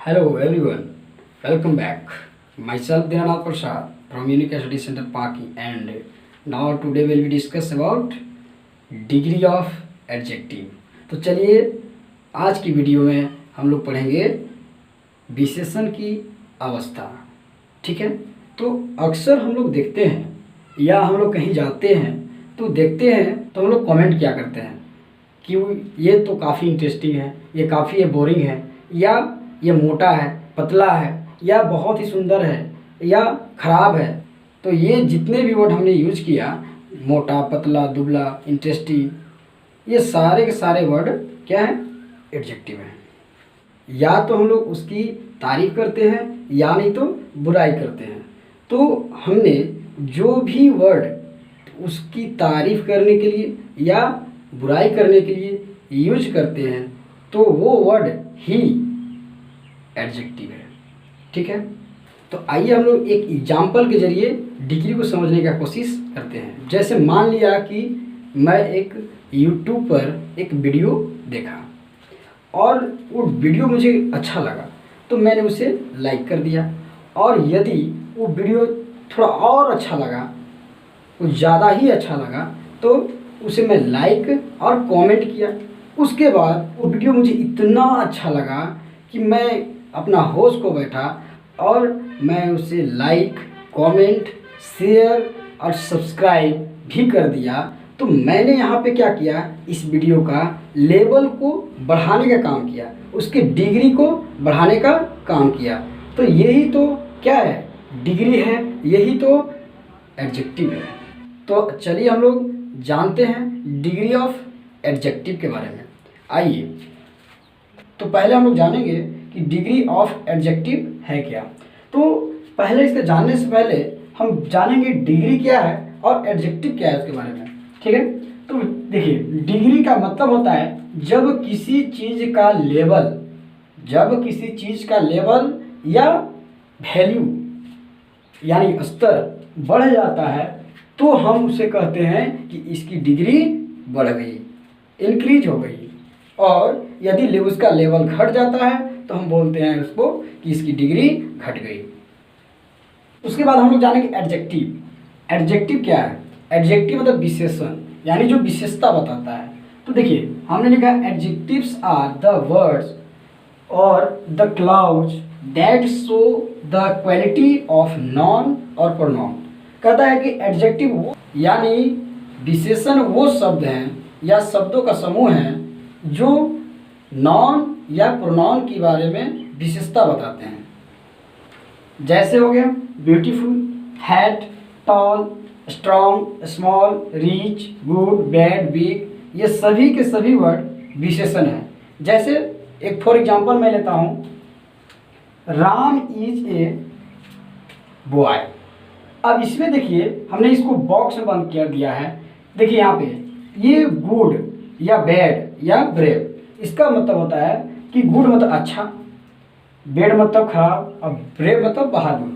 Hello everyone, welcome back. Myself Dhyanath Prasad from Unique Study Center Paki, and now today we'll be discuss about degree of adjective. तो चलिए आज की video में हम लोग पढ़ेंगे विशेषण की अवस्था। ठीक है, तो अक्सर हम लोग देखते हैं या हम लोग कहीं जाते हैं तो देखते हैं तो हम लोग कमेंट क्या करते हैं कि ये तो काफ़ी इंटरेस्टिंग है, ये काफ़ी बोरिंग है, या ये मोटा है, पतला है, या बहुत ही सुंदर है, या खराब है। तो ये जितने भी वर्ड हमने यूज किया, मोटा, पतला, दुबला, इंटरेस्टिंग, ये सारे के सारे वर्ड क्या है? एडजेक्टिव हैं। या तो हम लोग उसकी तारीफ करते हैं या नहीं तो बुराई करते हैं। तो हमने जो भी वर्ड उसकी तारीफ करने के लिए या बुराई करने के लिए यूज करते हैं तो वो वर्ड ही एडजेक्टिव है। ठीक है, तो आइए हम लोग एक एग्जाम्पल के जरिए डिग्री को समझने का कोशिश करते हैं। जैसे मान लिया कि मैं एक यूट्यूब पर एक वीडियो देखा और वो वीडियो मुझे अच्छा लगा तो मैंने उसे लाइक कर दिया, और यदि वो वीडियो थोड़ा और अच्छा लगा, कुछ ज़्यादा ही अच्छा लगा, तो उसे मैं लाइक और कमेंट किया। उसके बाद वो वीडियो मुझे इतना अच्छा लगा कि मैं अपना होश को बैठा और मैं उसे लाइक, कमेंट, शेयर और सब्सक्राइब भी कर दिया। तो मैंने यहाँ पे क्या किया? इस वीडियो का लेवल को बढ़ाने का काम किया, उसके डिग्री को बढ़ाने का काम किया। तो यही तो क्या है? डिग्री है, यही तो एडजेक्टिव है। तो चलिए हम लोग जानते हैं डिग्री ऑफ एडजेक्टिव के बारे में। आइए, तो पहले हम लोग जानेंगे कि डिग्री ऑफ एडजेक्टिव है क्या। तो पहले इसके जानने से पहले हम जानेंगे डिग्री क्या है और एडजेक्टिव क्या है उसके बारे में। ठीक है, तो देखिए, डिग्री का मतलब होता है जब किसी चीज़ का लेवल या वैल्यू यानी स्तर बढ़ जाता है तो हम उसे कहते हैं कि इसकी डिग्री बढ़ गई, इंक्रीज हो गई। और यदि उसका लेवल घट जाता है तो हम बोलते हैं उसको कि इसकी डिग्री घट गई। उसके बाद हम लोग जानेंगे एडजेक्टिव। एडजेक्टिव क्या है? एडजेक्टिव मतलब विशेषण, यानी जो विशेषता बताता है। तो देखिए, हमने लिखा एडजेक्टिव्स आर द वर्ड्स और the clouds that show the quality of non और प्रोनाउन। कहता है कि एडजेक्टिव वो यानी विशेषण वो शब्द हैं या शब्दों का समूह है जो नॉन या प्रोनाउन के बारे में विशेषता बताते हैं। जैसे हो गया beautiful, fat, tall, strong, small, rich, good, bad, big, ये सभी के सभी वर्ड विशेषण हैं। जैसे एक फॉर एग्जांपल मैं लेता हूँ, राम इज ए बॉय। अब इसमें देखिए हमने इसको बॉक्स में बंद कर दिया है। देखिए यहाँ पे ये गुड या बैड या ब्रेव, इसका मतलब होता है कि गुड मतलब अच्छा, बैड मतलब खराब, और ब्रेव मतलब बहादुर।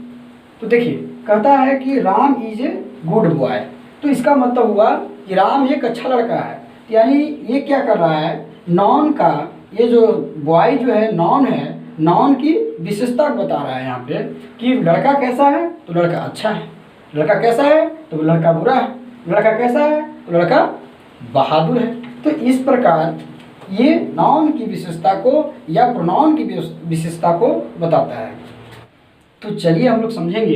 तो देखिए कहता है कि Ram is a good boy, तो इसका मतलब हुआ कि राम एक अच्छा लड़का है। यानी ये क्या कर रहा है? नॉन का, ये जो बॉय जो है नॉन है, नॉन की विशेषता बता रहा है यहाँ पे कि लड़का कैसा है तो लड़का अच्छा है, लड़का कैसा है तो लड़का बुरा है, लड़का कैसा है तो लड़का बहादुर है। तो इस प्रकार ये नाउन की विशेषता को या प्रोनाउन की विशेषता को बताता है। तो चलिए हम लोग समझेंगे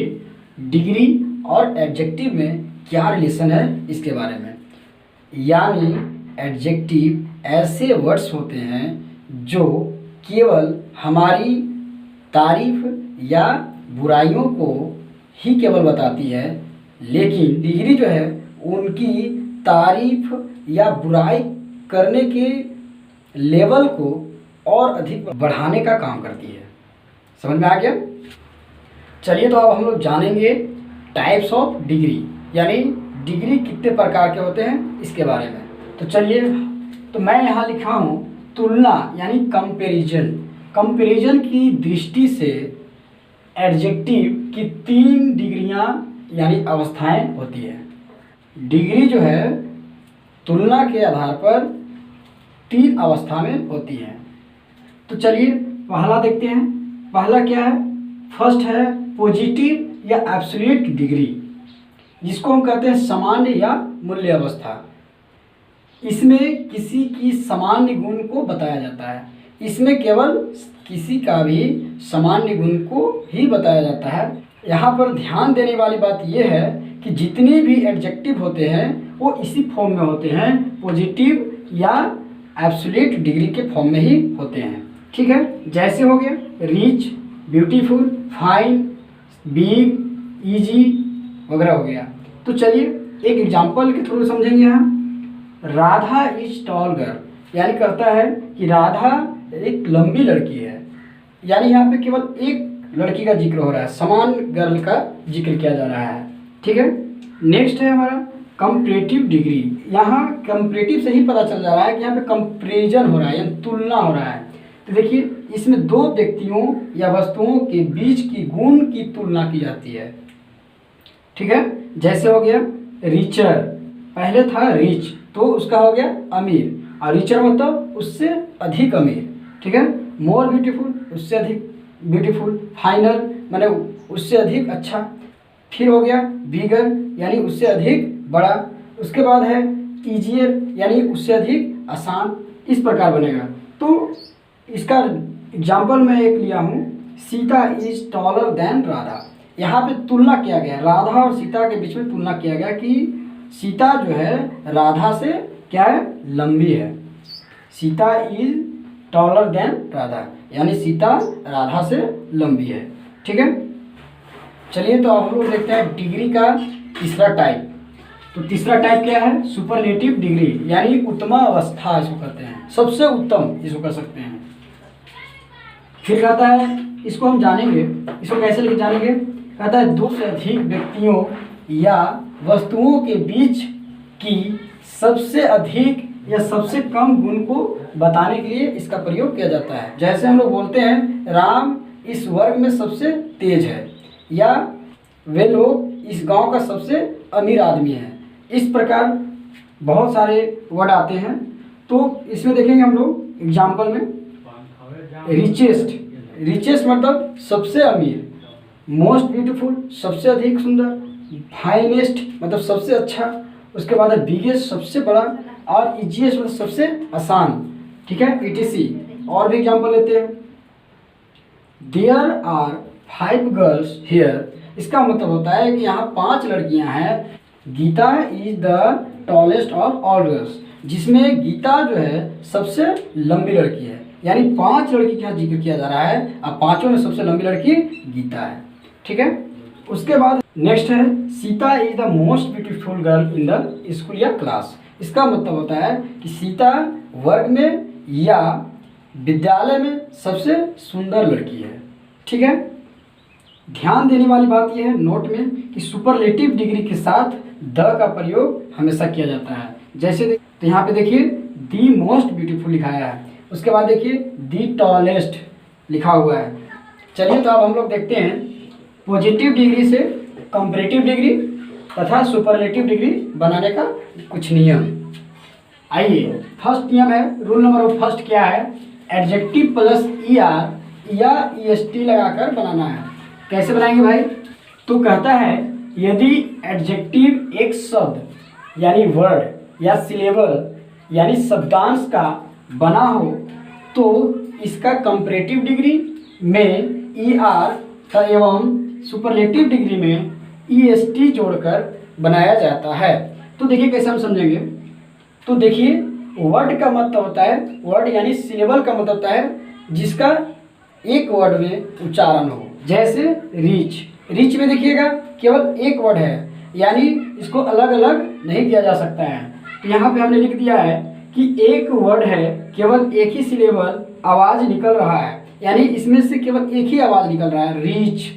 डिग्री और एडजेक्टिव में क्या रिलेशन है इसके बारे में। यानी एडजेक्टिव ऐसे वर्ड्स होते हैं जो केवल हमारी तारीफ या बुराइयों को ही केवल बताती है, लेकिन डिग्री जो है उनकी तारीफ या बुराई करने के लेवल को और अधिक बढ़ाने का काम करती है। समझ में आ गया? चलिए, तो अब हम लोग जानेंगे टाइप्स ऑफ डिग्री, यानी डिग्री कितने प्रकार के होते हैं इसके बारे में। तो चलिए, तो मैं यहाँ लिखा हूँ तुलना यानी कंपैरिजन। कंपैरिजन की दृष्टि से एडजेक्टिव की 3 डिग्रियाँ यानी अवस्थाएं होती है। डिग्री जो है तुलना के आधार पर 3 अवस्था में होती है। तो चलिए पहला देखते हैं, पहला क्या है, फर्स्ट है पॉजिटिव या एब्सोल्यूट डिग्री, जिसको हम कहते हैं सामान्य या मूल्य अवस्था। इसमें किसी की सामान्य गुण को बताया जाता है। इसमें केवल किसी का भी सामान्य गुण को ही बताया जाता है। यहाँ पर ध्यान देने वाली बात यह है कि जितने भी एडजेक्टिव होते हैं वो इसी फॉर्म में होते हैं, पॉजिटिव या एब्सोल्यूट डिग्री के फॉर्म में ही होते हैं। ठीक है, जैसे हो गया rich, beautiful, fine, big, easy वगैरह हो गया। तो चलिए एक एग्जाम्पल के थ्रू समझेंगे। यहाँ राधा इज टॉल गर्ल, यानी कहता है कि राधा एक लंबी लड़की है, यानी यहाँ पे केवल एक लड़की का जिक्र हो रहा है, समान गर्ल का जिक्र किया जा रहा है। ठीक है, नेक्स्ट है हमारा कंपैरेटिव डिग्री। यहाँ कंपैरेटिव से ही पता चल जा रहा है कि यहाँ पे कंपैरिजन हो रहा है, यानी तुलना हो रहा है। तो देखिए इसमें दो व्यक्तियों या वस्तुओं के बीच की गुण की तुलना की जाती है। ठीक है, जैसे हो गया रिचर, पहले था रिच तो उसका हो गया अमीर, और रिचर मतलब उससे अधिक अमीर। ठीक है, मोर ब्यूटीफुल, उससे अधिक ब्यूटीफुल, फाइनल माने उससे अधिक अच्छा, फिर हो गया बिगर यानी उससे अधिक बड़ा, उसके बाद है ईजियर यानी उससे अधिक आसान, इस प्रकार बनेगा। तो इसका एग्जाम्पल मैं एक लिया हूँ, Sita is taller than Radha. यहाँ पे तुलना किया गया, राधा और सीता के बीच में तुलना किया गया कि सीता जो है राधा से क्या है, लंबी है। Sita is taller than Radha, यानी सीता राधा से लंबी है। ठीक है, चलिए तो अब हम लोग देखते हैं डिग्री का तीसरा टाइप। तो तीसरा टाइप क्या है, सुपरलेटिव डिग्री, यानी उत्तम अवस्था इसको कहते हैं, सबसे उत्तम इसको कह सकते हैं। फिर कहता है, इसको हम जानेंगे, इसको कैसे लेके जानेंगे, कहता है दो से अधिक व्यक्तियों या वस्तुओं के बीच की सबसे अधिक या सबसे कम गुण को बताने के लिए इसका प्रयोग किया जाता है। जैसे हम लोग बोलते हैं राम इस वर्ग में सबसे तेज है, या वे लोग इस गांव का सबसे अमीर आदमी है। इस प्रकार बहुत सारे वर्ड आते हैं। तो इसमें देखेंगे हम लोग एग्जाम्पल में, रिचेस्ट, रिचेस्ट मतलब सबसे अमीर, मोस्ट ब्यूटीफुल सबसे अधिक सुंदर, फाइनेस्ट मतलब सबसे अच्छा, उसके बाद है बिगेस्ट सबसे बड़ा, और इजीएस्ट मतलब सबसे आसान। ठीक है, etc। और भी एग्जाम्पल लेते हैं, देयर आर 5 गर्ल्स हियर, इसका मतलब होता है कि यहाँ 5 लड़कियाँ हैं। Geeta is the tallest of all girls, जिसमें गीता जो है सबसे लंबी लड़की है, यानी 5 लड़की का जिक्र किया जा रहा है, अब 5 में सबसे लंबी लड़की गीता है। ठीक है, उसके बाद नेक्स्ट है Sita is the most beautiful girl in the school या क्लास। इसका मतलब होता है कि सीता वर्ग में या विद्यालय में सबसे सुंदर लड़की है। ठीक है, ध्यान देने वाली बात यह है नोट में कि सुपरलेटिव डिग्री के साथ द का प्रयोग हमेशा किया जाता है। जैसे तो यहाँ पे देखिए दी मोस्ट ब्यूटीफुल लिखाया है, उसके बाद देखिए दी टॉलेस्ट लिखा हुआ है। चलिए तो अब हम लोग देखते हैं पॉजिटिव डिग्री से कंपैरेटिव डिग्री तथा सुपरलेटिव डिग्री बनाने का कुछ नियम। आइए, फर्स्ट नियम है, रूल नंबर फर्स्ट क्या है, एडजेक्टिव प्लस ER या EST लगाकर बनाना है। कैसे बनाएंगे भाई, तो कहता है यदि एडजेक्टिव एक शब्द यानी वर्ड या सिलेबल यानी शब्दांश का बना हो तो इसका कंपैरेटिव डिग्री में ER एवं सुपरलेटिव डिग्री में EST जोड़कर बनाया जाता है। तो देखिए कैसे हम समझेंगे, तो देखिए वर्ड का मतलब होता है, वर्ड यानी सिलेबल का मतलब होता है जिसका एक वर्ड में उच्चारण हो। जैसे रिच, रिच में देखिएगा केवल एक वर्ड है, यानी इसको अलग अलग नहीं किया जा सकता है। तो यहाँ पे हमने लिख दिया है कि एक वर्ड है, केवल एक ही सिलेबल आवाज़ निकल रहा है, यानी इसमें से केवल एक ही आवाज़ निकल रहा है, रिच,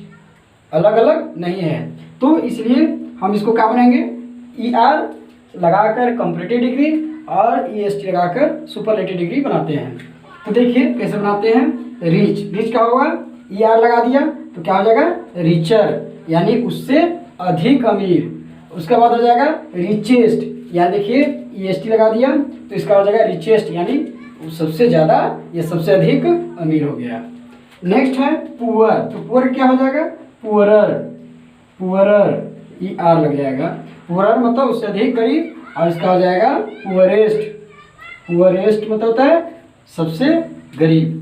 अलग अलग नहीं है। तो इसलिए हम इसको क्या बनाएंगे, ER लगाकर कंपैरेटिव डिग्री और EST लगाकर सुपरलेटिव डिग्री बनाते हैं। तो देखिए कैसे बनाते हैं, रिच, रिच क्या होगा, ER लगा दिया तो क्या हो जाएगा, रिचर यानी उससे अधिक अमीर। उसके बाद हो जाएगा रिचेस्ट, यानी देखिए EST लगा दिया तो इसका हो जाएगा रिचेस्ट यानी सबसे ज़्यादा या सबसे अधिक अमीर हो गया। नेक्स्ट है पुअर, तो पुअर क्या हो जाएगा, पुअरर, पुअरर, ई आर लग जाएगा। पुअरर मतलब उससे अधिक गरीब, और इसका हो जाएगा पुअरेस्ट। पुअरेस्ट मतलब होता है सबसे गरीब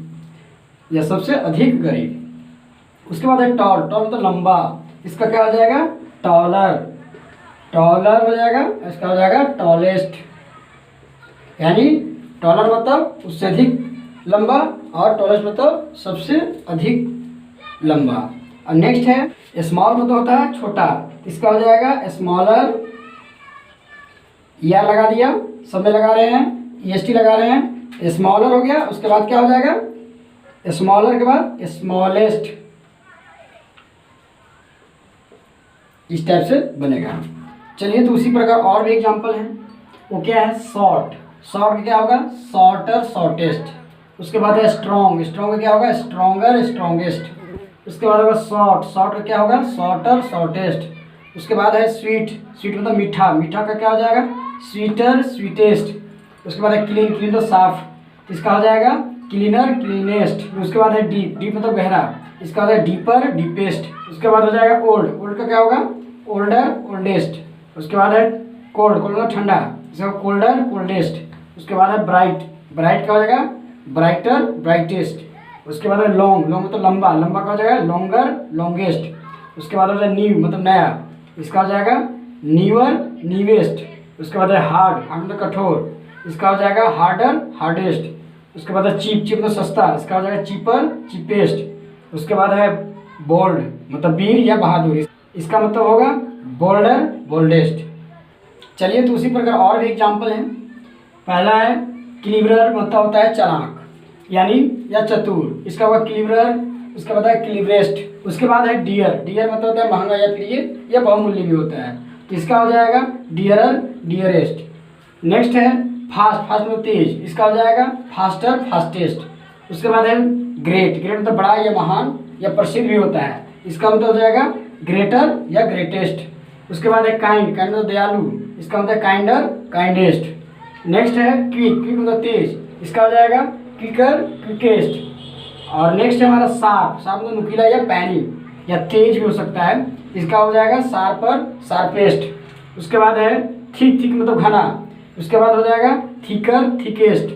या सबसे अधिक गरीब। उसके बाद है टॉल, टॉल मतलब लंबा, इसका क्या हो जाएगा, टॉलर, टॉलर हो जाएगा। इसका हो जाएगा टॉलेस्ट, यानी टॉलर मतलब उससे अधिक लंबा और टॉलेस्ट मतलब सबसे अधिक लंबा। और नेक्स्ट है स्मॉल मतलब होता है छोटा, इसका हो जाएगा स्मॉलर, या लगा दिया, सब में लगा रहे हैं, EST लगा रहे हैं, स्मॉलर हो गया। उसके बाद क्या हो जाएगा, स्मॉलर के बाद स्मॉलेस्ट, इस टाइप से बनेगा। चलिए तो उसी प्रकार और भी एग्जांपल हैं। वो क्या है, शॉर्ट, शॉर्ट क्या होगा, शॉर्टर, शॉर्टेस्ट। उसके बाद है स्ट्रॉन्ग, स्ट्रॉन्ग का क्या होगा, स्ट्रॉन्गर, स्ट्रॉन्गेस्ट। उसके बाद होगा शॉर्ट, शॉर्ट का क्या होगा, शॉर्टर, शॉर्टेस्ट। उसके बाद है स्वीट, स्वीट मतलब मीठा, मीठा का क्या हो जाएगा, स्वीटर, स्वीटेस्ट। उसके बाद है क्लीन, क्लीन तो साफ, तो इसका हो जाएगा क्लीनर, क्लीनेस्ट। उसके बाद है डीप, डीप मतलब गहरा, इसका होता है डीपर, डीपेस्ट। उसके बाद हो जाएगा ओल्ड, ओल्ड का क्या होगा, ओल्डर, ओल्डेस्ट। उसके बाद है कोल्ड, कोल्ड मतलब ठंडा, इसका कोल्डर, कोल्डेस्ट। उसके बाद है ब्राइट, ब्राइट का हो जाएगा ब्राइटर, ब्राइटेस्ट। उसके बाद है लॉन्ग, लॉन्ग मतलब लंबा, लंबा का हो जाएगा लॉन्गर, लॉन्गेस्ट। उसके बाद हो जाएगा न्यू मतलब नया, इसका हो जाएगा न्यूअर, न्यूएस्ट। उसके बाद है हार्ड, हार्ड मतलब कठोर, इसका हो जाएगा हार्डर, हार्डेस्ट। उसके बाद है चीप, चीप मतलब सस्ता, इसका हो जाएगा चीपर, चीपेस्ट। उसके बाद है बोल्ड मतलब वीर या बहादुर, इसका मतलब होगा बोल्डर, बोल्डेस्ट। चलिए तो उसी प्रकार और भी एग्जाम्पल हैं। पहला है क्लीवरर मतलब होता है चालाक यानी या चतुर, इसका होगा क्लीवरर। उसके बाद है क्लीवरेस्ट। उसके बाद है डियर, डियर मतलब होता है महंगा या प्रिय या बहुमूल्य भी होता है, तो इसका हो जाएगा डियरर, डियरेस्ट। नेक्स्ट है फास्ट, फास्ट मतलब तेज, इसका हो जाएगा फास्टर, फास्टेस्ट। उसके बाद है ग्रेट, ग्रेट मतलब बड़ा या महान या प्रसिद्ध भी होता है, इसका मतलब हो जाएगा ग्रेटर या ग्रेटेस्ट। उसके बाद है काइंड, काइंड मतलब दयालु, इसका मतलब काइंडर, काइंडेस्ट। नेक्स्ट है क्विक, क्विक मतलब तेज, इसका हो जाएगा क्विकर, क्विकेस्ट। और नेक्स्ट है हमारा शार्प, शार्प मतलब नुकीला या पैनी या तेज भी हो सकता है, इसका हो जाएगा शार्पर, शार्पेस्ट। उसके बाद है थिक, थिक मतलब घना, उसके बाद हो जाएगा थिकर, थिकेस्ट।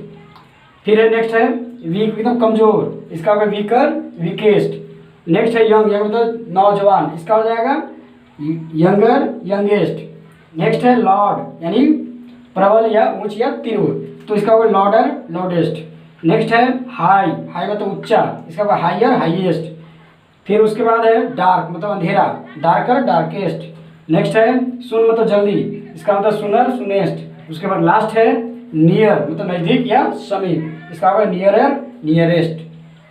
फिर है नेक्स्ट है वीक मतलब कमजोर, इसका होगा वीकर, वीकेस्ट। नेक्स्ट है यंग, यंग मतलब नौजवान, इसका हो जाएगा यंगर, यंगेस्ट। नेक्स्ट है लॉर्ड यानी प्रबल या ऊंच या तीव्र, तो इसका होगा लॉर्डर, लॉर्डेस्ट। नेक्स्ट है हाई, हाई मतलब ऊंचा, इसका होगा हायर, हाईएस्ट। फिर उसके बाद है डार्क मतलब अंधेरा, डार्कर, डार्केस्ट। नेक्स्ट है सुन मतलब जल्दी, इसका मतलब सुनर, सुनेस्ट। उसके बाद लास्ट है नियर मतलब नज़दीक या समीप, इसका होगा नियरर, नियरेस्ट।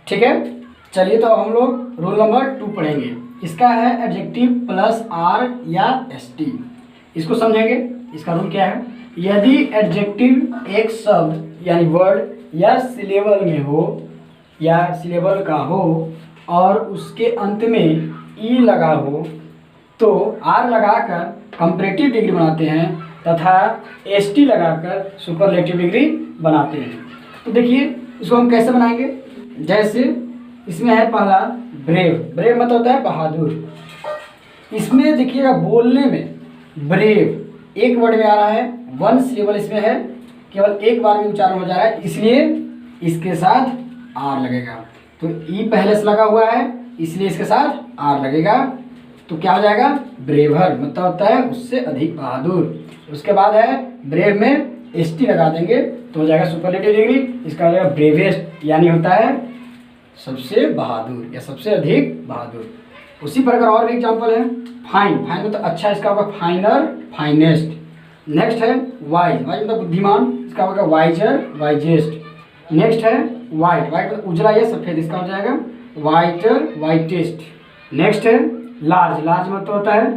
ठीक है, चलिए तो हम लोग रूल नंबर 2 पढ़ेंगे। इसका है एडजेक्टिव प्लस आर या एसटी, इसको समझेंगे। इसका रूल क्या है, यदि एडजेक्टिव एक शब्द यानी वर्ड या सिलेबल में हो या सिलेबल का हो और उसके अंत में ई लगा हो तो आर लगाकर कंपैरेटिव डिग्री बनाते हैं तथा एसटी लगाकर सुपरलेटिव डिग्री बनाते हैं। तो देखिए इसको हम कैसे बनाएंगे, जैसे इसमें है पहला ब्रेव, ब्रेव मतलब होता है बहादुर। इसमें देखिएगा बोलने में ब्रेव एक वर्ड में आ रहा है, वन सिलेबल इसमें है, केवल एक बार में उच्चारण हो जा रहा है, इसलिए इसके साथ आर लगेगा। तो ई पहले से लगा हुआ है इसलिए इसके साथ आर लगेगा, तो क्या हो जाएगा ब्रेवर मतलब होता है उससे अधिक बहादुर। उसके बाद है ब्रेव में एसटी लगा देंगे तो हो जाएगा सुपरलेटिव डिग्री, इसका हो जाएगा ब्रेवेस्ट यानी होता है सबसे बहादुर या सबसे अधिक बहादुर। उसी प्रकार और भी एग्जांपल है, फाइन, फाइन मतलब अच्छा, इसका होगा फाइनर, फाइनेस्ट। नेक्स्ट है वाइज, वाइज मतलब बुद्धिमान, इसका होगा वाइजर, वाइजेस्ट। नेक्स्ट है वाइट, वाइट मतलब उजला या सफेद, इसका हो जाएगा वाइटर, वाइटेस्ट। नेक्स्ट है लार्ज, लार्ज मतलब होता है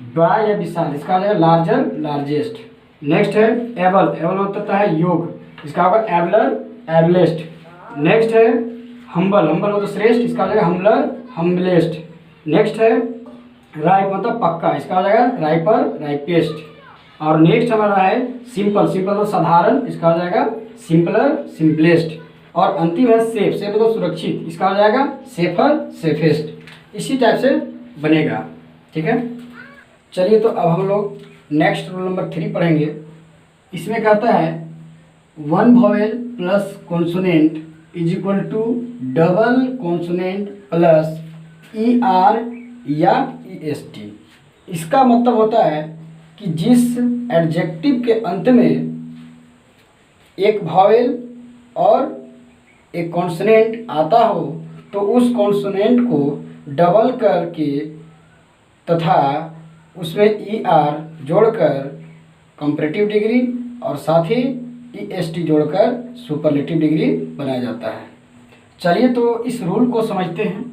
बड़ा या विशाल, इसका हो जाएगा लार्जर, लार्जेस्ट। नेक्स्ट है एबल, एबल मतलब होता है योग, इसका होगा एबलर, एबलेस्ट। नेक्स्ट है हम्बल, हम्बल मतलब श्रेष्ठ, इसका हो जाएगा हम्बलर, हम्बलेस्ट। नेक्स्ट है राइप मतलब पक्का, इसका हो जाएगा राइपर, राइपेस्ट। और नेक्स्ट हमारा है सिंपल, सिंपल मतलब साधारण, इसका हो जाएगा सिंपलर, सिंपलेस्ट। और अंतिम है सेफ, सेफ मतलब सुरक्षित, इसका हो जाएगा सेफर, सेफेस्ट। इसी टाइप से बनेगा, ठीक है। चलिए तो अब हम लोग नेक्स्ट रूल नंबर 3 पढ़ेंगे। इसमें कहता है one vowel plus consonant is equal to double consonant plus E R या ई एस टी। इसका मतलब होता है कि जिस एडजेक्टिव के अंत में एक वॉवेल और एक कॉन्सोनेंट आता हो तो उस कॉन्सोनेंट को डबल करके तथा उसमें ई आर जोड़कर कंपैरेटिव डिग्री और साथ ही ई एस टी जोड़कर सुपरलेटिव डिग्री बनाया जाता है। चलिए तो इस रूल को समझते हैं।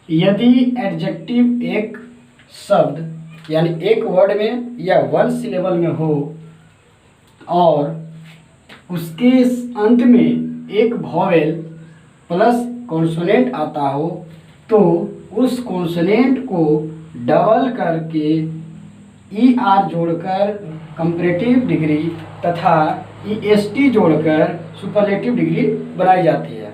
यदि एडजेक्टिव एक शब्द यानी एक वर्ड में या वन सिलेबल में हो और उसके अंत में एक वॉवेल प्लस कॉन्सोनेंट आता हो तो उस कॉन्सोनेंट को डबल करके ई आर जोड़कर कंपैरेटिव डिग्री तथा ई एस टी जोड़कर सुपरलेटिव डिग्री बनाई जाती है।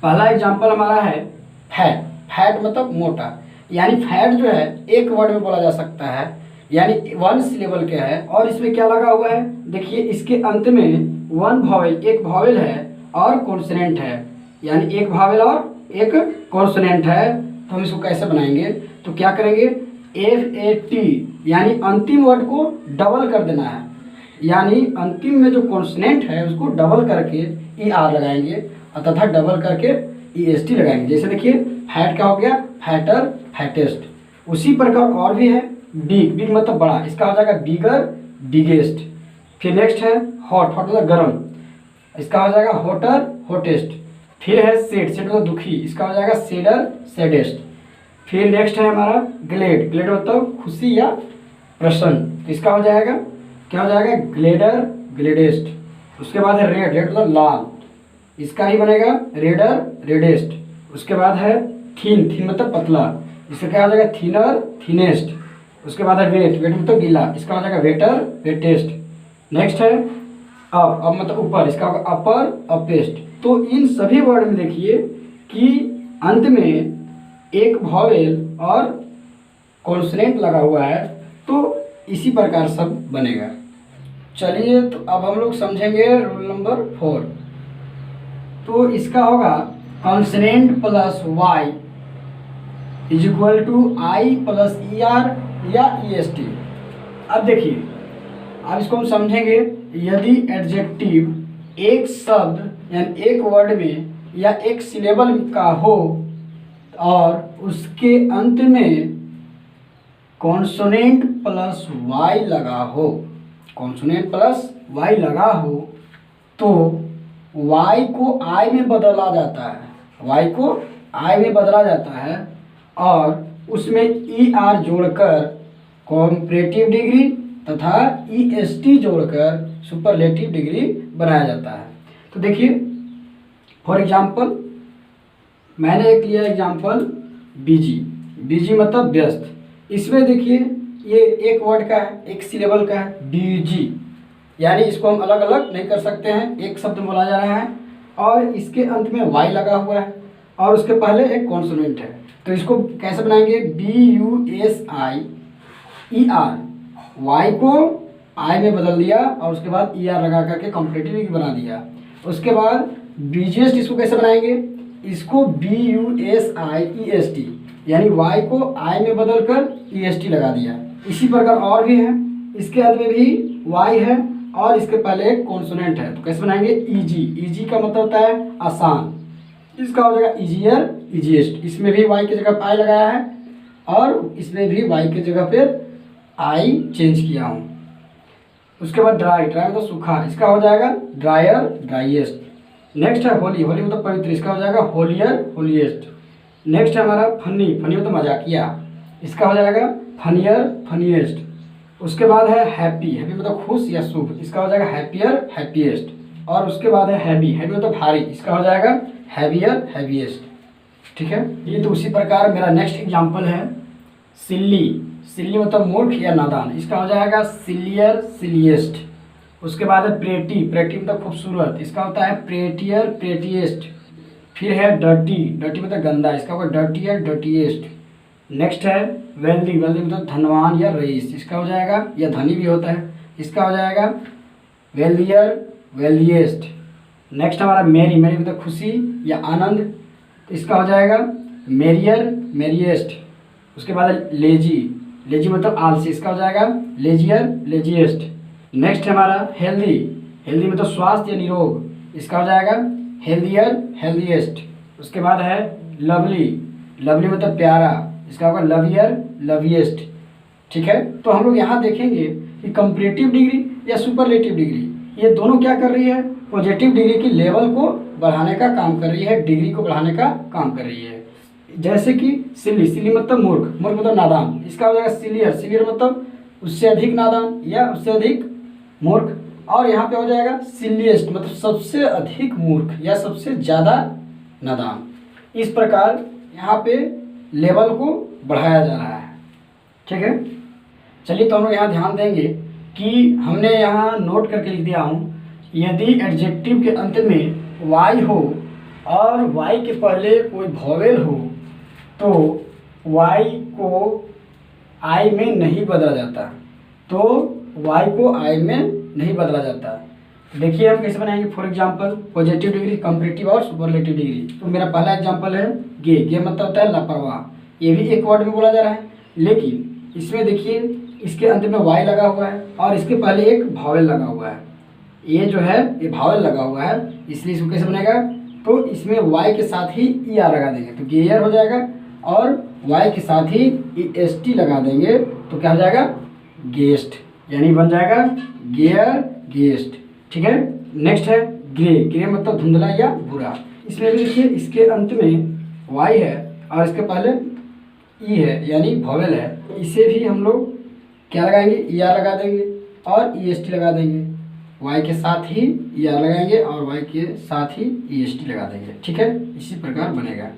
पहला एग्जांपल हमारा है फैट। फैट मतलब मोटा, यानी फैट जो है एक वर्ड में बोला जा सकता है, यानी वन सिलेबल के है और इसमें क्या लगा हुआ है, देखिए इसके अंत में वन वॉवेल, एक वॉवेल है और कॉन्सोनेंट है, यानी एक वॉवेल और एक कॉन्सोनेंट है। तो हम इसको कैसे बनाएंगे, तो क्या करेंगे, FAT यानी अंतिम वर्ड को डबल कर देना है, यानी अंतिम में जो कॉन्सोनेंट है उसको डबल करके ई आर लगाएंगे और तथा डबल करके ई एस टी लगाएंगे। जैसे देखिए फैट क्या हो गया, फैटर, फैटेस्ट। उसी प्रकार और भी है बिग, बिग मतलब बड़ा, इसका हो जाएगा बिगर, बिगेस्ट। फिर नेक्स्ट है हॉट, हॉट मतलब गर्म, इसका हो जाएगा हॉटर, हॉटेस्ट। फिर है सेड, सेड मतलब दुखी, इसका हो जाएगा सेडर, सेडेस्ट। फिर नेक्स्ट है हमारा ग्लेड, ग्लेड मतलब खुशी या प्रसन्न, इसका हो जाएगा क्या हो जाएगा, ग्लेडर, ग्लेडेस्ट। उसके बाद है रेड, रेड मतलब लाल, इसका ही बनेगा रेडर, रेडेस्ट। उसके बाद है थीन, थीन मतलब पतला, इसका क्या हो जाएगा थीनर, थीनेस्ट। उसके बाद है वेट, वेट मतलब गीला, इसका हो जाएगा वेटर, वेटेस्ट। नेक्स्ट है अप मतलब ऊपर, इसका होगा अपर, अपेस्ट। तो इन सभी वर्ड में देखिए कि अंत में एक वॉवेल और कॉन्सोनेंट लगा हुआ है, तो इसी प्रकार सब बनेगा। चलिए तो अब हम लोग समझेंगे रूल नंबर 4। तो इसका होगा consonant plus Y is equal to I plus E R या ई एस टी। अब देखिए, अब इसको हम समझेंगे। यदि एडजेक्टिव एक शब्द यानी एक वर्ड में या एक सिलेबल का हो और उसके अंत में कॉन्सोनेंट प्लस वाई लगा हो, कॉन्सोनेंट प्लस वाई लगा हो तो वाई को आई में बदला जाता है, वाई को आई में बदला जाता है और उसमें ई आर जोड़कर कॉम्परेटिव डिग्री तथा ई एस टी जोड़कर सुपरलेटिव डिग्री बनाया जाता है। तो देखिए फॉर एग्जांपल मैंने एक लिया एग्जांपल बिजी, बिजी मतलब व्यस्त। इसमें देखिए ये एक वर्ड का है, एक सिलेबल का है बिजी, यानी इसको हम अलग अलग नहीं कर सकते हैं, एक शब्द बोला जा रहा है और इसके अंत में वाई लगा हुआ है और उसके पहले एक कॉन्सोनेंट है। तो इसको कैसे बनाएंगे, BUSIER, वाई को आई में बदल दिया और उसके बाद ER लगा करके कॉम्परेटिव बना दिया। उसके बाद बिजिएस्ट, इसको कैसे बनाएंगे, इसको BUSIEST, यानी वाई को आई में बदल कर EST लगा दिया। इसी प्रकार और भी है, इसके अंत में भी वाई है और इसके पहले एक कॉन्सोनेंट है, तो कैसे बनाएंगे, ईजी, ईजी का मतलब होता है आसान, इसका हो जाएगा ईजियर, ईजीएस्ट। इसमें भी वाई की जगह आई लगाया है और इसमें भी वाई की जगह पर आई चेंज किया हूँ। उसके बाद ड्राई, ड्राई मतलब सूखा, इसका हो जाएगा ड्रायर, ड्राइएस्ट। नेक्स्ट है होली, होली मतलब पवित्र, इसका हो जाएगा होलियर, होलीएस्ट। नेक्स्ट है हमारा फनी, फनी मतलब मजाकिया, इसका हो जाएगा फनियर, फनीएस्ट। उसके बाद है हैप्पी, हैप्पी मतलब खुश या शुभ, इसका हो जाएगा हैप्पियर, हैप्पीएस्ट। और उसके बाद है हैवी, हैवी मतलब भारी, इसका हो जाएगा हैवियर, हैवीएस्ट। ठीक है, ये तो उसी प्रकार मेरा नेक्स्ट एग्जाम्पल है सिल्ली, सिल्ली मतलब मूर्ख या नादान, इसका हो जाएगा सिलियर, सिलिएस्ट। उसके बाद है प्रेटी, प्रेटी मतलब खूबसूरत, इसका होता है प्रेटियर, प्रेटीएस्ट। फिर है डर्टी, डर्टी मतलब गंदा, इसका होगा डर्टियर, डर्टीएस्ट। नेक्स्ट है वेल्दी, वेल्दी मतलब धनवान या रईस, इसका हो जाएगा, या धनी भी होता है, इसका हो जाएगा वेल्दियर, वेल्दिएस्ट। नेक्स्ट हमारा मेरी, मेरी मतलब खुशी या आनंद, तो इसका हो जाएगा मेरियर, मेरिएस्ट। उसके बाद लेजी, लेजी मतलब आलसी, इसका हो जाएगा लेजियर, लेजिएस्ट। नेक्स्ट हमारा हेल्दी, हेल्दी मतलब स्वास्थ्य या निरोग, इसका हो जाएगा हेल्दियर, हेल्दीएस्ट। उसके बाद है लवली, लवली मतलब प्यारा, इसका होगा लवियर, लविएस्ट। ठीक है, तो हम लोग यहाँ देखेंगे कि कंपैरेटिव डिग्री या सुपरलेटिव डिग्री, ये दोनों क्या कर रही है, पॉजिटिव डिग्री की लेवल को बढ़ाने का काम कर रही है, डिग्री को बढ़ाने का काम कर रही है। जैसे कि सिली, सिली मतलब मूर्ख, मूर्ख मतलब नादान, इसका हो जाएगा सिलियर, सिलियर मतलब उससे अधिक नादान या उससे अधिक मूर्ख। और यहाँ पे हो जाएगा सिलिएस्ट मतलब सबसे अधिक मूर्ख या सबसे ज़्यादा नादान। इस प्रकार यहाँ पे लेवल को बढ़ाया जा रहा है। ठीक है, चलिए तो हम लोग यहाँ ध्यान देंगे कि हमने यहाँ नोट करके लिख दिया हूँ, यदि एडजेक्टिव के अंत में वाई हो और वाई के पहले कोई वॉवेल हो तो वाई को आई में नहीं बदला जाता, तो वाई को आई में नहीं बदला जाता। देखिए हम कैसे बनाएंगे, for example positive degree, comparative और सुपरलेटिव डिग्री। तो मेरा पहला एग्जांपल है गे, गे मतलब होता है लापरवाह, ये भी एक वर्ड में बोला जा रहा है, लेकिन इसमें देखिए इसके अंत में वाई लगा हुआ है और इसके पहले एक भावेल लगा हुआ है, ये जो है ये भावेल लगा हुआ है, इसलिए इसको कैसे बनेगा, तो इसमें वाई के साथ ही ई आर लगा देंगे तो गेयर हो जाएगा, और वाई के साथ ही ई एस टी लगा देंगे तो क्या हो जाएगा, गेस्ट, यानी बन जाएगा गेयर, गेस्ट। ठीक है, नेक्स्ट है ग्रे, ग्रे मतलब धुंधला या बुरा। इसमें भी देखिए इसके अंत में वाई है और इसके पहले ई है यानी वॉवेल है, इसे भी हम लोग क्या लगाएंगे, ई आर लगा देंगे और ई एस टी लगा देंगे, वाई के साथ ही ई आर लगाएंगे और वाई के साथ ही ई एस टी लगा देंगे। ठीक है, इसी प्रकार बनेगा।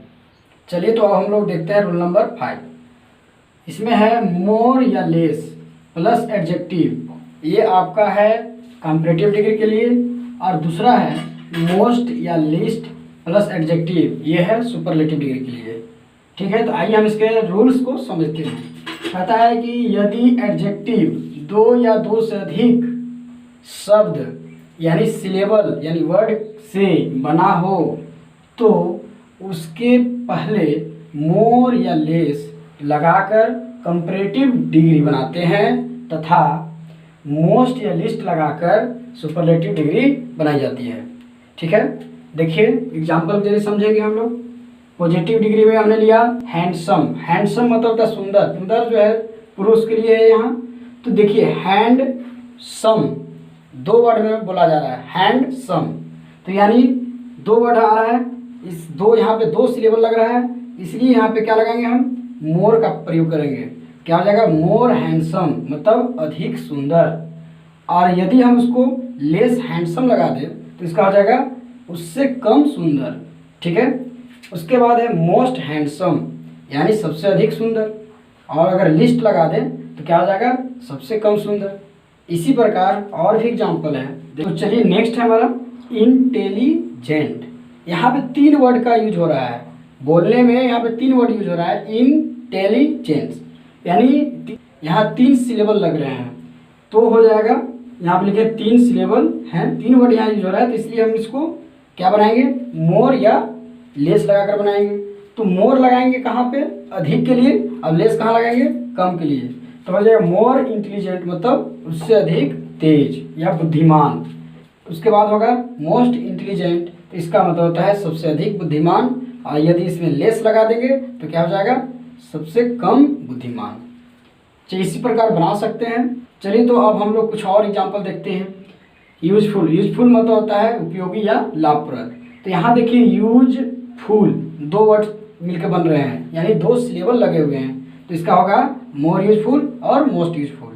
चलिए तो अब हम लोग देखते हैं रूल नंबर 5। इसमें है मोर या लेस प्लस एडजेक्टिव, ये आपका है कंपैरेटिव डिग्री के लिए, और दूसरा है मोस्ट या लीस्ट प्लस एडजेक्टिव, ये है सुपरलेटिव डिग्री के लिए। ठीक है, तो आइए हम इसके रूल्स को समझते हैं। कहता है कि यदि एडजेक्टिव दो या दो से अधिक शब्द यानी सिलेबल यानी वर्ड से बना हो तो उसके पहले मोर या लेस लगाकर कंपैरेटिव डिग्री बनाते हैं तथा मोस्ट या लिस्ट लगाकर सुपरलेटिव डिग्री बनाई जाती है। ठीक है, देखिए एग्जाम्पल जरिए समझेंगे हम लोग। पॉजिटिव डिग्री में हमने लिया हैंडसम, हैंडसम मतलब होता है सुंदर, सुंदर जो है पुरुष के लिए है यहाँ। तो देखिए हैंड सम दो वर्ड में बोला जा रहा है, हैंड सम, तो यानी दो वर्ड आ रहा है, इस दो यहाँ पे दो सिलेबल लग रहा है, इसलिए यहाँ पे क्या लगाएंगे हम, मोर का प्रयोग करेंगे। क्या हो जाएगा, मोर हैंडसम मतलब अधिक सुंदर। और यदि हम उसको लेस हैंडसम लगा दें तो इसका हो जाएगा उससे कम सुंदर। ठीक है, उसके बाद है मोस्ट हैंडसम यानी सबसे अधिक सुंदर, और अगर लिस्ट लगा दें तो क्या हो जाएगा, सबसे कम सुंदर। इसी प्रकार और भी एग्जाम्पल है। तो चलिए नेक्स्ट है हमारा इंटेलिजेंट। यहाँ पे 3 वर्ड का यूज हो रहा है, बोलने में यहाँ पे 3 वर्ड यूज हो रहा है, इंटेलिजेंस यानी यहाँ 3 सिलेबल लग रहे हैं, तो हो जाएगा यहाँ पे लिखे 3 सिलेबल हैं, 3 वर्ड यहाँ यूज हो रहा है, तो इसलिए हम इसको क्या बनाएंगे, मोर या लेस लगाकर बनाएंगे। तो मोर लगाएंगे कहाँ पे, अधिक के लिए, और लेस कहाँ लगाएंगे, कम के लिए। तो हो जाएगा मोर इंटेलिजेंट मतलब उससे अधिक तेज या बुद्धिमान। उसके बाद होगा मोस्ट इंटेलिजेंट, तो इसका मतलब होता है सबसे अधिक बुद्धिमान, और यदि इसमें लेस लगा देंगे तो क्या हो जाएगा, सबसे कम बुद्धिमान। चलिए इसी प्रकार बना सकते हैं। चलिए तो अब हम लोग कुछ और एग्जाम्पल देखते हैं। यूजफुल, यूजफुल मतलब होता है उपयोगी या लाभप्रद। तो यहाँ देखिए यूजफुल 2 वर्ड मिलकर बन रहे हैं, यानी 2 सिलेबल लगे हुए हैं, तो इसका होगा मोर यूजफुल और मोस्ट यूजफुल।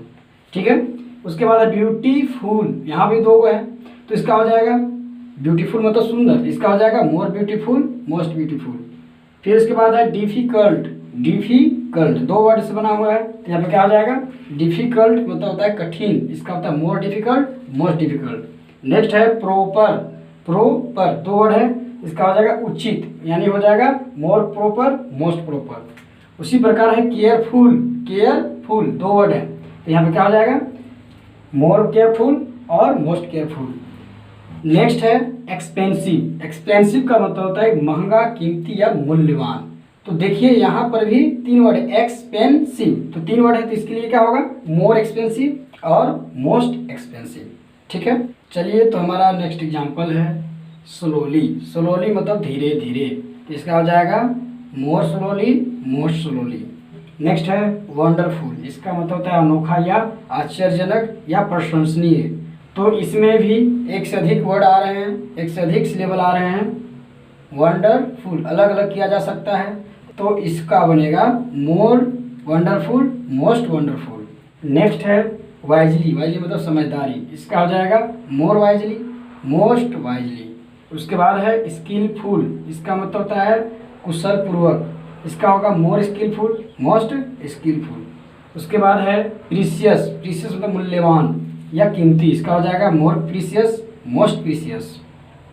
ठीक है, उसके बाद ब्यूटीफुल, यहाँ भी 2 है, तो इसका हो जाएगा ब्यूटीफुल मतलब सुंदर, इसका हो जाएगा मोर ब्यूटीफुल, मोस्ट ब्यूटीफुल। फिर इसके बाद है डिफिकल्ट, डिफिकल्ट, दो वर्ड से बना हुआ है, तो यहाँ पे क्या हो जाएगा, डिफिकल्ट मतलब होता है कठिन, इसका होता है more difficult, most difficult. Next है प्रोपर, प्रोपर दो वर्ड है, इसका हो जाएगा उचित, यानी हो जाएगा मोर प्रोपर, मोस्ट प्रोपर। उसी प्रकार है केयरफुल, केयरफुल दो वर्ड है, तो यहाँ पे क्या हो जाएगा, मोर केयरफुल और मोस्ट केयरफुल। नेक्स्ट है एक्सपेंसिव, एक्सपेंसिव का मतलब होता है महंगा, कीमती या मूल्यवान। तो देखिए यहाँ पर भी तीन वर्ड है, एक्सपेंसिव, तो तीन वर्ड है, तो इसके लिए क्या होगा, मोर एक्सपेंसिव और मोस्ट एक्सपेंसिव। ठीक है, चलिए तो हमारा नेक्स्ट एग्जांपल है स्लोली, स्लोली मतलब धीरे धीरे, तो इसका हो जाएगा मोर स्लोली, मोस्ट स्लोली। नेक्स्ट है वंडरफुल, इसका मतलब होता है अनोखा या आश्चर्यजनक या प्रशंसनीय। तो इसमें भी एक से अधिक वर्ड आ रहे हैं, एक से अधिक सिलेबल आ रहे हैं। वंडरफुल अलग अलग किया जा सकता है, तो इसका बनेगा मोर वंडरफुल, मोस्ट वंडरफुल। नेक्स्ट है वाइजली, वाइजली मतलब समझदारी, इसका हो जाएगा मोर वाइजली, मोस्ट वाइजली। उसके बाद है स्किलफुल, इसका मतलब होता है कुशल पूर्वक, इसका होगा मोर स्किलफुल, मोस्ट स्किलफुल। उसके बाद है प्रीसियस, प्रीसियस मतलब मूल्यवान या कीमती, इसका हो जाएगा मोर प्रीसियस, मोस्ट प्रीसियस।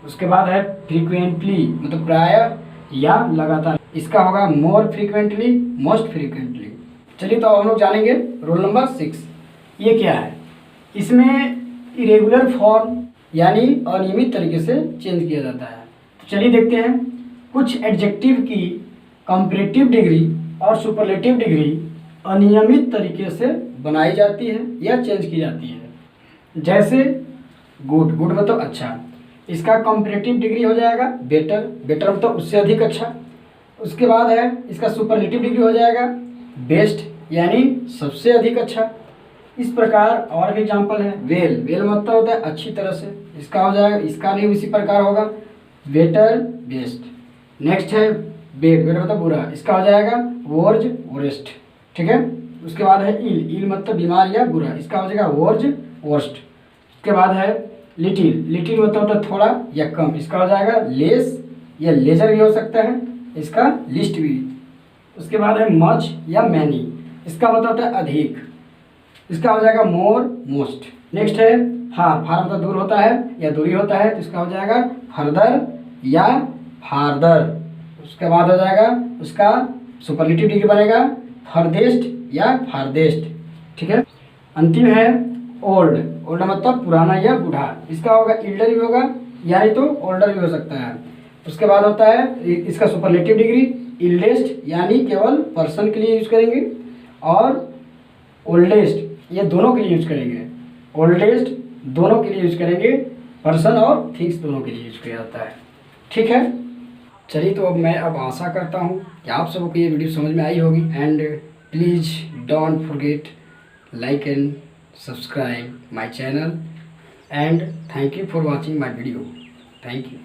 उसके बाद है फ्रीक्वेंटली मतलब प्रायः या लगातार, इसका होगा मोर फ्रीक्वेंटली, मोस्ट फ्रीक्वेंटली। चलिए तो हम लोग जानेंगे रोल नंबर 6, ये क्या है। इसमें इरेगुलर फॉर्म यानी अनियमित तरीके से चेंज किया जाता है। तो चलिए देखते हैं, कुछ एडजेक्टिव की कंपैरेटिव डिग्री और सुपरलेटिव डिग्री अनियमित तरीके से बनाई जाती है या चेंज की जाती है। जैसे गुड, गुड मतलब अच्छा, इसका कंपैरेटिव डिग्री हो जाएगा बेटर, बेटर मतलब उससे अधिक अच्छा। उसके बाद है इसका सुपरलेटिव डिग्री हो जाएगा बेस्ट, यानी सबसे अधिक अच्छा। इस प्रकार और भी एग्जांपल है, वेल, वेल मतलब होता है अच्छी तरह से, इसका हो जाएगा, इसका भी उसी प्रकार होगा बेटर, बेस्ट। नेक्स्ट है बेड, बेड मतलब बुरा, इसका हो जाएगा वर्ज, वरेस्ट। ठीक है, उसके बाद है इल, इल मतलब बीमार या बुरा, इसका हो जाएगा वर्ज, वर्स्ट। उसके बाद है लिटिल, लिटिल मतलब होता है थोड़ा या कम, इसका हो जाएगा लेस या लेजर भी हो सकता है, इसका लिस्ट भी। उसके बाद है मच या मैनी, इसका मतलब होता है अधिक, इसका हो जाएगा मोर, मोस्ट। नेक्स्ट है फार, फार मतलब दूर होता है या दूरी होता है, तो इसका हो जाएगा फर्दर या फार्दर। उसके बाद हो जाएगा उसका सुपरलेटिव डिग्री बनेगा फर्देस्ट या फार्देस्ट। ठीक है, अंतिम है ओल्ड, ओल्ड मतलब पुराना या बूढ़ा, इसका होगा इल्डर भी होगा, यानी तो ओल्डर भी हो सकता है। उसके बाद होता है इसका सुपरलेटिव डिग्री इल्डेस्ट, यानी केवल पर्सन के लिए यूज करेंगे, और ओल्डेस्ट ये दोनों के लिए यूज करेंगे, ओल्डेस्ट दोनों के लिए यूज करेंगे, पर्सन और थिंग्स दोनों के लिए यूज किया जाता है। ठीक है, चलिए तो अब मैं आशा करता हूँ कि आप सबको ये वीडियो समझ में आई होगी, and please don't forget like and subscribe my channel, and thank you for watching my video. Thank you.